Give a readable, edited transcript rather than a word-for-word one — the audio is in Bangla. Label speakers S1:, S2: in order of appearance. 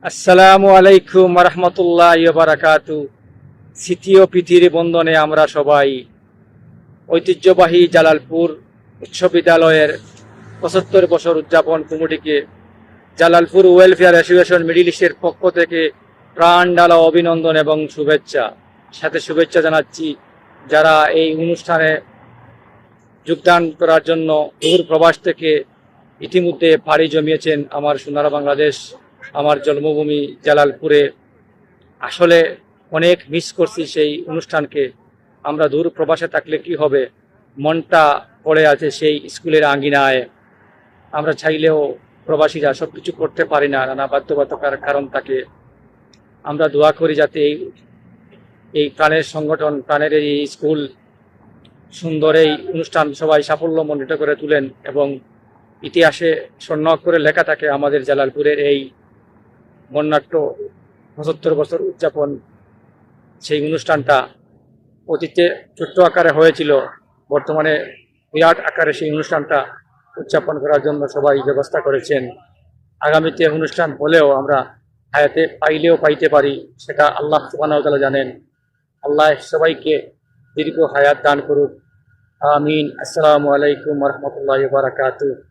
S1: আসসালামু আলাইকুম রহমতুল্লাহ বারাকাতু। স্মৃতি ও প্রীতির বন্ধনে আমরা সবাই ঐতিহ্যবাহী জালালপুর উচ্চ বিদ্যালয়ের ৭৫ বছর উদযাপন কমিটিকে জালালপুর ওয়েলফেয়ার অ্যাসোসিয়েশন মিডিল ইস্টের পক্ষ থেকে প্রাণ ঢালা অভিনন্দন এবং শুভেচ্ছা। সাথে শুভেচ্ছা জানাচ্ছি যারা এই অনুষ্ঠানে যোগদান করার জন্য দূর প্রবাস থেকে ইতিমধ্যে পাড়ি জমিয়েছেন আমার সোনার বাংলাদেশ, আমার জন্মভূমি জালালপুরে। আসলে অনেক মিস করছি সেই অনুষ্ঠানকে। আমরা দূর প্রবাসে থাকলে কি হবে, মনটা পড়ে আছে সেই স্কুলের আঙ্গিনায়। আমরা চাইলেও প্রবাসীরা সব কিছু করতে পারি না, নানা বাধ্যবাধকতার কারণ থাকে। আমরা দোয়া করি যাতে এই এই প্রাণের সংগঠন, প্রাণের এই স্কুল সুন্দর এই অনুষ্ঠান সবাই সাফল্যমণ্ডিত করে তুলেন এবং ইতিহাসে স্বর্ণাক্ষরে লেখা থাকে আমাদের জালালপুরের এই বর্ণাঢ্য ৭৫ বছর উদযাপন। সেই অনুষ্ঠানটা অতীতে ছোট্ট আকারে হয়েছিল, বর্তমানে বিরাট আকারে সেই অনুষ্ঠানটা উদযাপন করার জন্য সবাই ব্যবস্থা করেছেন। আগামীতে অনুষ্ঠান হলেও আমরা হায়াতে পাইলেও পাইতে পারি, সেটা আল্লাহ সুবহানাহু ওয়া তাআলা জানেন। আল্লাহ সবাইকে দীর্ঘ হায়াত দান করুক, আমিন। আসসালামু আলাইকুম রহমতুল্লাহ বারাকাতুহু।